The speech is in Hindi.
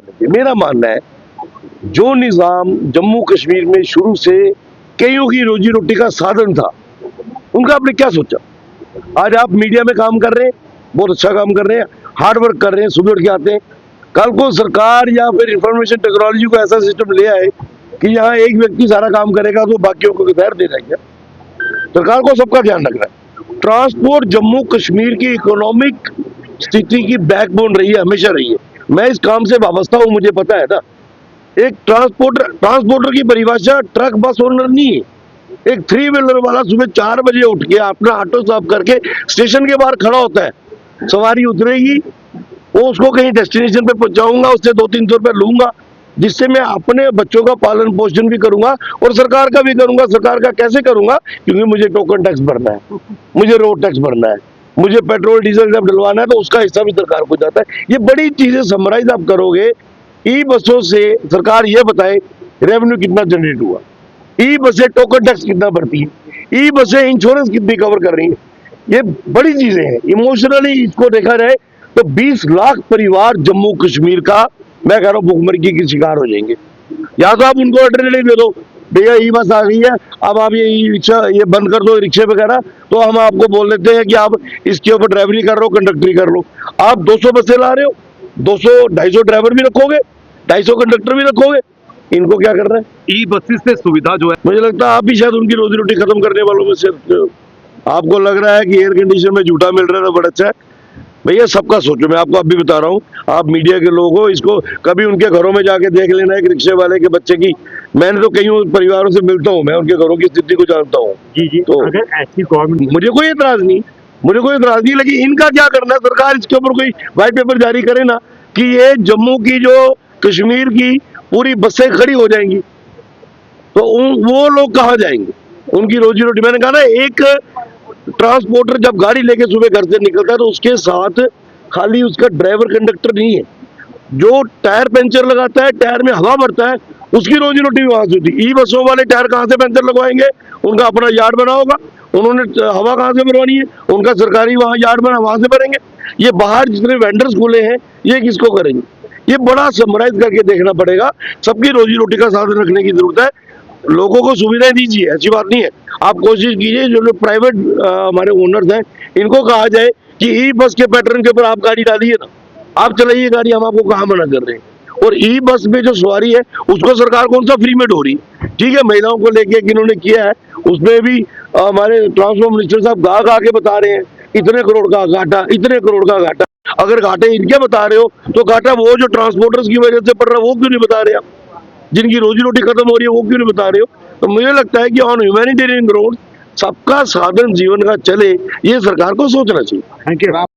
देना चाहिए। मेरा मानना है जो निज़ाम जम्मू कश्मीर में शुरू से कईयों की रोजी रोटी का साधन था, उनका आपने क्या सोचा? आज आप मीडिया में काम कर रहे हैं, बहुत अच्छा काम कर रहे हैं, हार्ड वर्क कर रहे हैं, सुबह उठ के आते हैं। कल को सरकार या फिर इंफॉर्मेशन टेक्नोलॉजी को ऐसा सिस्टम ले आए कि यहाँ एक व्यक्ति सारा काम करेगा तो बाकियों को खैर दे देंगे। सरकार को सबका ध्यान रखना है। ट्रांसपोर्ट जम्मू कश्मीर की इकोनॉमिक स्थिति की बैकबोन रही है, हमेशा रही है। मैं इस काम से वाबस्ता हूँ, मुझे पता है ना। एक ट्रांसपोर्टर की परिभाषा ट्रक बस ओनर नहीं है। एक 3 व्हीलर वाला सुबह 4 बजे उठ के अपना ऑटो साफ करके स्टेशन के बाहर खड़ा होता है, सवारी उतरेगी, वो उसको कहीं डेस्टिनेशन पे पहुंचाऊंगा, उससे 200-300 रुपए लूंगा, जिससे मैं अपने बच्चों का पालन पोषण भी करूंगा और सरकार का भी करूंगा। सरकार का कैसे करूंगा? क्योंकि मुझे टोकन टैक्स भरना है, मुझे रोड टैक्स भरना है, मुझे पेट्रोल डीजल जब डलवाना है तो उसका हिस्सा भी सरकार को जाता है। ये बड़ी चीजें समराइज आप करोगे। ई बसों से सरकार ये बताए रेवेन्यू कितना जनरेट हुआ, ई बसें टोकन टैक्स कितना भरती है, ई बसें इंश्योरेंस कितनी कवर कर रही है। ये बड़ी चीजें हैं। इमोशनली इसको देखा जाए तो 20 लाख परिवार जम्मू कश्मीर का, मैं कह रहा हूँ, भूखमरी के शिकार हो जाएंगे। या तो आप उनको अल्टरनेटिव दे दो, भैया ई बस आ गई है, अब आप ये ई रिक्शा ये बंद कर दो रिक्शे वगैरह, तो हम आपको बोल देते हैं कि आप इसके ऊपर ड्राइवरी कर लो, कंडक्टरी कर लो। आप 200 बसें ला रहे हो, 200-250 ड्राइवर भी रखोगे, 250 कंडक्टर भी रखोगे, इनको क्या करना है? ई बसेस से सुविधा जो है, मुझे लगता है आप भी शायद उनकी रोजी रोटी खत्म करने वालों में से आपको लग रहा है कि एयर कंडीशन में झूठा मिल रहा है तो बड़ा अच्छा है। भैया सबका सोचो, मैं आपको अभी बता रहा हूँ, आप मीडिया के लोग हो, इसको कभी उनके घरों में जाके देख लेना एक रिक्शे वाले के बच्चे की। मैंने तो कई परिवारों से मिलता हूँ, मैं उनके घरों की स्थिति को जानता हूँ। जी तो अगर ऐसी गवर्नमेंट, मुझे कोई एतराज नहीं, लेकिन इनका क्या करना है? सरकार इसके ऊपर कोई व्हाइट पेपर जारी करे ना कि ये जम्मू की जो कश्मीर की पूरी बसें खड़ी हो जाएंगी, तो वो लोग कहाँ जाएंगे? उनकी रोजी रोटी। मैंने कहा ना, एक ट्रांसपोर्टर जब गाड़ी लेके सुबह घर से निकलता है तो उसके साथ खाली उसका ड्राइवर कंडक्टर नहीं है, जो टायर पंचर लगाता है, टायर में हवा भरता है, उसकी रोजी रोटी भी वहां से होती है। ई बसों वाले टायर कहाँ से पंचर लगवाएंगे? उनका अपना यार्ड बना होगा, उन्होंने हवा कहाँ से भरवानी है? उनका सरकारी वहां यार्ड बना, वहां से भरेंगे। ये बाहर जितने वेंडर्स खुले हैं, ये किसको करेंगे? ये बड़ा समराइज करके देखना पड़ेगा। सबकी रोजी रोटी का साधन रखने की जरूरत है, लोगों को सुविधाएं दीजिए, ऐसी बात नहीं है। आप कोशिश कीजिए, जो लोग प्राइवेट हमारे ओनर्स हैं, इनको कहा जाए कि ई बस के पैटर्न के ऊपर आप गाड़ी डालिए ना, आप चलाइए गाड़ी, हम आपको कहाँ मना कर रहे हैं। और ई बस में जो सवारी है उसको सरकार कौन सा फ्री में ढो रही है? ठीक है, महिलाओं को लेके इन्होंने किया है, उसमें भी हमारे ट्रांसपोर्ट मिनिस्टर साहब गा के बता रहे हैं इतने करोड़ का घाटा, इतने करोड़ का घाटा। अगर घाटे इनके बता रहे हो तो घाटा वो जो ट्रांसपोर्टर्स की वजह से पड़ रहा है वो क्यों नहीं बता रहे आप? जिनकी रोजी रोटी खत्म हो रही है वो क्यों नहीं बता रहे हो? तो मुझे लगता है कि ऑन ह्यूमैनिटेरियन ग्राउंड सबका साधन जीवन का चले, ये सरकार को सोचना चाहिए। Thank you.